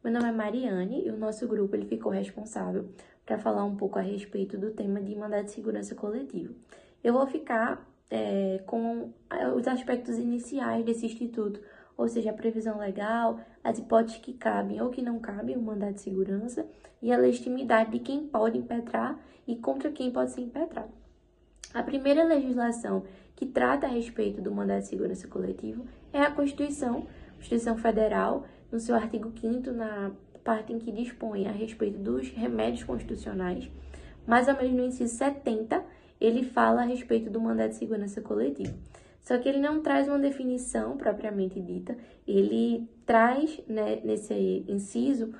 Meu nome é Mariane e o nosso grupo ele ficou responsável para falar um pouco a respeito do tema de mandado de segurança coletivo. Eu vou ficar com os aspectos iniciais desse instituto, ou seja, a previsão legal, as hipóteses que cabem ou que não cabem o mandado de segurança e a legitimidade de quem pode impetrar e contra quem pode ser impetrado. A primeira legislação que trata a respeito do mandado de segurança coletivo é a Constituição Federal, no seu artigo 5º, na parte em que dispõe a respeito dos remédios constitucionais, mais ou menos no inciso 70, ele fala a respeito do mandado de segurança coletivo. Só que ele não traz uma definição propriamente dita, ele traz, né, nesse inciso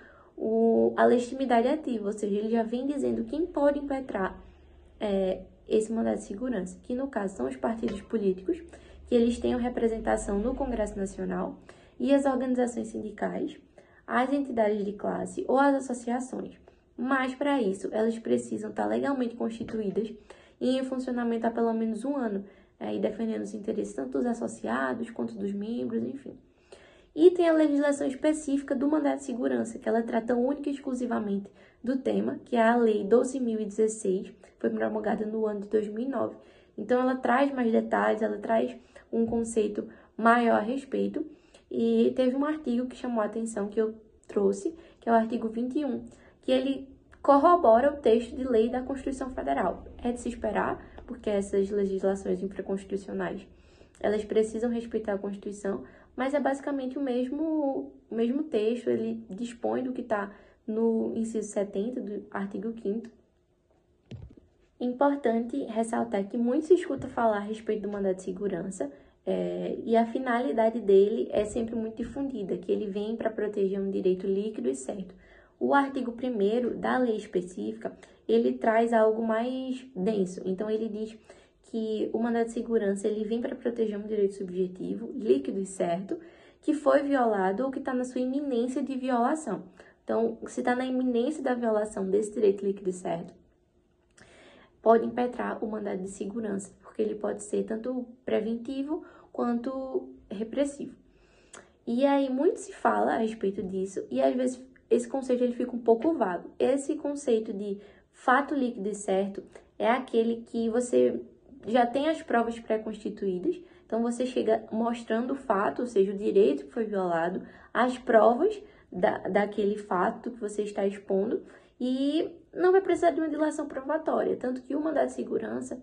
a legitimidade ativa, ou seja, ele já vem dizendo quem pode impetrar esse mandado de segurança, que no caso são os partidos políticos, que eles tenham representação no Congresso Nacional, e as organizações sindicais, as entidades de classe ou as associações. Mas, para isso, elas precisam estar legalmente constituídas e em funcionamento há pelo menos um ano, e defendendo os interesses tanto dos associados quanto dos membros, enfim. E tem a legislação específica do mandado de segurança, que ela trata única e exclusivamente do tema, que é a Lei 12.016, foi promulgada no ano de 2009. Então, ela traz mais detalhes, ela traz um conceito maior a respeito. E teve um artigo que chamou a atenção, que eu trouxe, que é o artigo 21, que ele corrobora o texto de lei da Constituição Federal. É de se esperar, porque essas legislações infraconstitucionais, elas precisam respeitar a Constituição, mas é basicamente o mesmo texto, ele dispõe do que está no inciso 70 do artigo 5º. Importante ressaltar que muito se escuta falar a respeito do mandado de segurança, e a finalidade dele é sempre muito difundida, que ele vem para proteger um direito líquido e certo. O artigo 1º da lei específica, ele traz algo mais denso. Então, ele diz que o mandado de segurança ele vem para proteger um direito subjetivo, líquido e certo, que foi violado ou que está na sua iminência de violação. Então, se está na iminência da violação desse direito líquido e certo, pode impetrar o mandado de segurança, porque ele pode ser tanto preventivo quanto repressivo. E aí, muito se fala a respeito disso, e às vezes esse conceito ele fica um pouco vago. Esse conceito de fato líquido e certo é aquele que você já tem as provas pré-constituídas, então você chega mostrando o fato, ou seja, o direito que foi violado, as provas daquele fato que você está expondo, e não vai precisar de uma dilação probatória, tanto que o mandado de segurança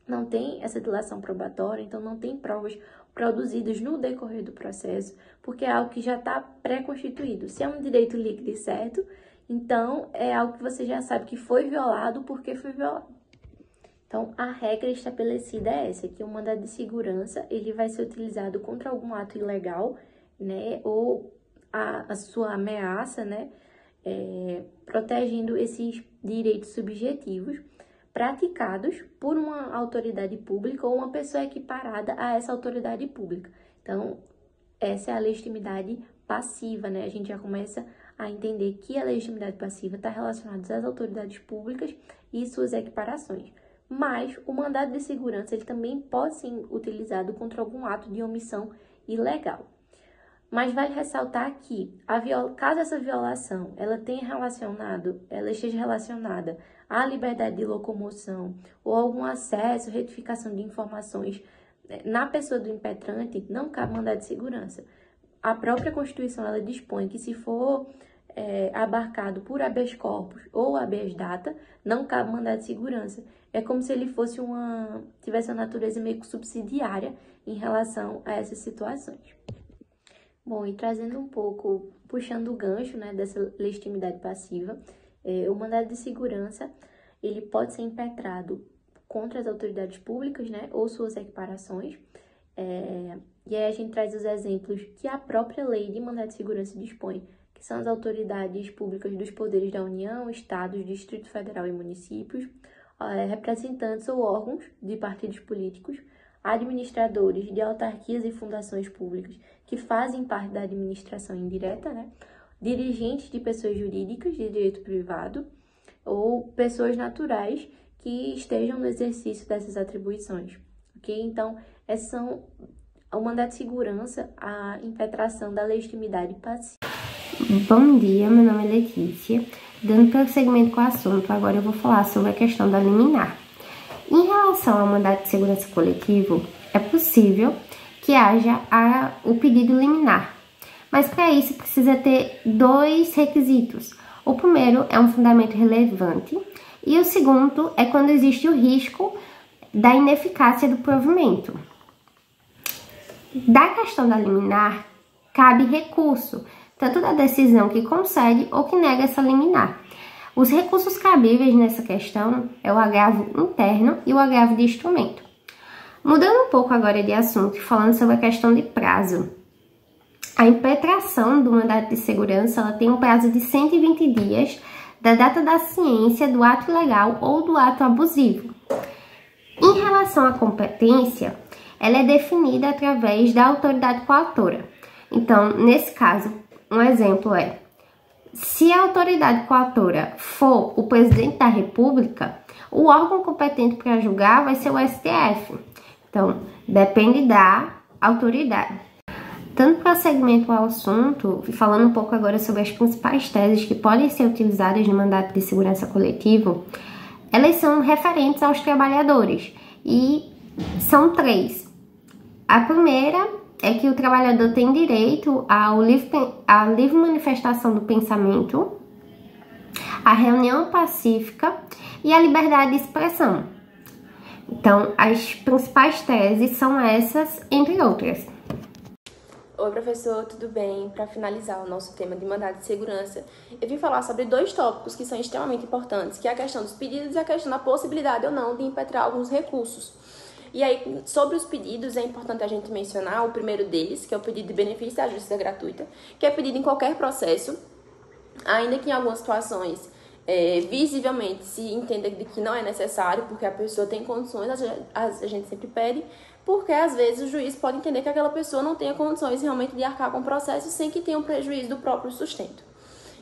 não tem essa dilação probatória, então não tem provas produzidas no decorrer do processo, porque é algo que já está pré-constituído. Se é um direito líquido e certo, então é algo que você já sabe que foi violado, porque foi violado. Então, a regra estabelecida é essa, que o mandado de segurança ele vai ser utilizado contra algum ato ilegal, né, ou a sua ameaça, né, protegendo esses direitos subjetivos praticados por uma autoridade pública ou uma pessoa equiparada a essa autoridade pública. Então, essa é a legitimidade passiva, né? A gente já começa a entender que a legitimidade passiva está relacionada às autoridades públicas e suas equiparações. Mas o mandado de segurança ele também pode ser utilizado contra algum ato de omissão ilegal. Mas vale ressaltar que, caso essa violação ela esteja relacionada à liberdade de locomoção ou algum acesso, retificação de informações na pessoa do impetrante, não cabe mandado de segurança. A própria Constituição ela dispõe que se for abarcado por habeas corpus ou habeas data, não cabe mandado de segurança. É como se ele tivesse uma natureza meio que subsidiária em relação a essas situações. Bom, e trazendo um pouco, puxando o gancho, né, dessa legitimidade passiva, o mandado de segurança, ele pode ser impetrado contra as autoridades públicas, né, ou suas equiparações, e aí a gente traz os exemplos que a própria lei de mandado de segurança dispõe, que são as autoridades públicas dos poderes da União, Estados, Distrito Federal e municípios, representantes ou órgãos de partidos políticos, administradores de autarquias e fundações públicas que fazem parte da administração indireta, né? Dirigentes de pessoas jurídicas de direito privado ou pessoas naturais que estejam no exercício dessas atribuições, ok? Então, essas são o mandado de segurança, a impetração da legitimidade passiva. Bom dia, meu nome é Letícia. Dando prosseguimento com o assunto, agora eu vou falar sobre a questão da liminar. Em relação ao mandato de segurança coletivo, é possível que haja o pedido liminar, mas para isso precisa ter dois requisitos. O primeiro é um fundamento relevante e o segundo é quando existe o risco da ineficácia do provimento. Da questão da liminar, cabe recurso, tanto da decisão que concede ou que nega essa liminar. Os recursos cabíveis nessa questão é o agravo interno e o agravo de instrumento. Mudando um pouco agora de assunto e falando sobre a questão de prazo. A impetração do mandato de segurança ela tem um prazo de 120 dias da data da ciência do ato ilegal ou do ato abusivo. Em relação à competência, ela é definida através da autoridade coautora. Então, nesse caso, um exemplo é, se a autoridade coautora for o presidente da República, o órgão competente para julgar vai ser o STF. Então, depende da autoridade. Dando prosseguimento ao assunto, e falando um pouco agora sobre as principais teses que podem ser utilizadas no mandato de segurança coletivo, elas são referentes aos trabalhadores e são três. A primeira é que o trabalhador tem direito à livre manifestação do pensamento, à reunião pacífica e à liberdade de expressão. Então, as principais teses são essas, entre outras. Oi, professor, tudo bem? Para finalizar o nosso tema de mandato de segurança, eu vim falar sobre dois tópicos que são extremamente importantes, que é a questão dos pedidos e a questão da possibilidade ou não de impetrar alguns recursos. E aí, sobre os pedidos, é importante a gente mencionar o primeiro deles, que é o pedido de benefício da justiça gratuita, que é pedido em qualquer processo, ainda que em algumas situações visivelmente se entenda de que não é necessário, porque a pessoa tem condições, a gente sempre pede, porque às vezes o juiz pode entender que aquela pessoa não tenha condições realmente de arcar com o processo sem que tenha um prejuízo do próprio sustento.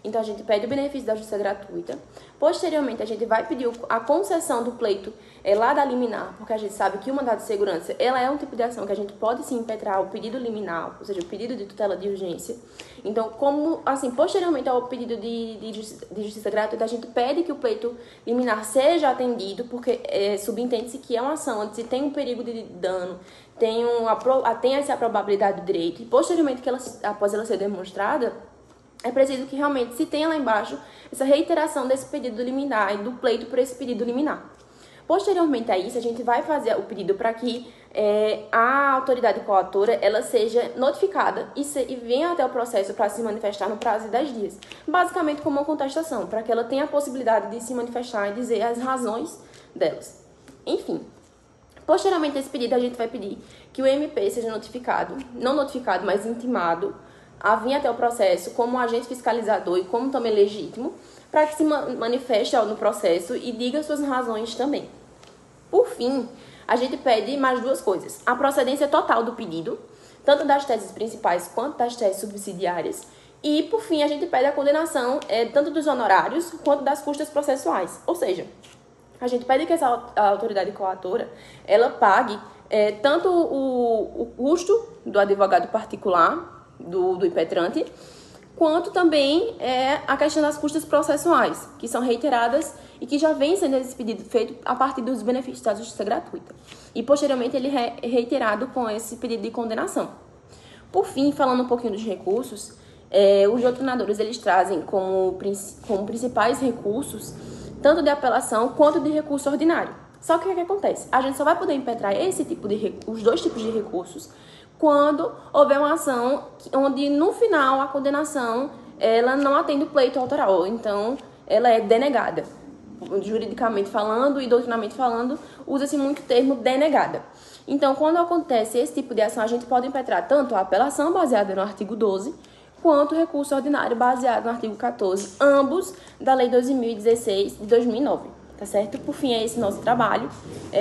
Então, a gente pede o benefício da justiça gratuita. Posteriormente, a gente vai pedir a concessão do pleito lá da liminar, porque a gente sabe que o mandado de segurança ela é um tipo de ação que a gente pode sim impetrar o pedido liminar, ou seja, o pedido de tutela de urgência. Então, como assim, posteriormente ao pedido de justiça gratuita, a gente pede que o pleito liminar seja atendido, porque subentende-se que é uma ação onde se tem um perigo de dano, tem-se a probabilidade do direito, e posteriormente, após ela ser demonstrada, é preciso que realmente se tenha lá embaixo essa reiteração desse pedido liminar e do pleito por esse pedido liminar. Posteriormente a isso, a gente vai fazer o pedido para que a autoridade coautora ela seja notificada e venha até o processo para se manifestar no prazo de 10 dias. Basicamente como uma contestação, para que ela tenha a possibilidade de se manifestar e dizer as razões delas. Enfim, posteriormente a esse pedido, a gente vai pedir que o MP seja notificado, não notificado, mas intimado, a vir até o processo como agente fiscalizador e como também legítimo, para que se manifeste no processo e diga suas razões também. Por fim, a gente pede mais duas coisas. A procedência total do pedido, tanto das teses principais quanto das teses subsidiárias. E, por fim, a gente pede a condenação tanto dos honorários quanto das custas processuais. Ou seja, a gente pede que a autoridade coautora ela pague tanto o custo do advogado particular, do impetrante, quanto também a questão das custas processuais, que são reiteradas e que já vem sendo esse pedido feito a partir dos benefícios da justiça gratuita. E, posteriormente, ele é reiterado com esse pedido de condenação. Por fim, falando um pouquinho dos recursos, os doutrinadores eles trazem como principais recursos, tanto de apelação quanto de recurso ordinário. Só que o que acontece? A gente só vai poder impetrar os dois tipos de recursos quando houver uma ação onde, no final, a condenação ela não atende o pleito autoral, então ela é denegada. Juridicamente falando e doutrinamente falando, usa-se muito o termo denegada. Então, quando acontece esse tipo de ação, a gente pode impetrar tanto a apelação baseada no artigo 12, quanto o recurso ordinário baseado no artigo 14, ambos da Lei 2016 de 2009. Tá certo? Por fim, é esse nosso trabalho.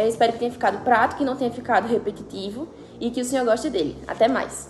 Espero que tenha ficado prático, que não tenha ficado repetitivo e que o senhor goste dele. Até mais!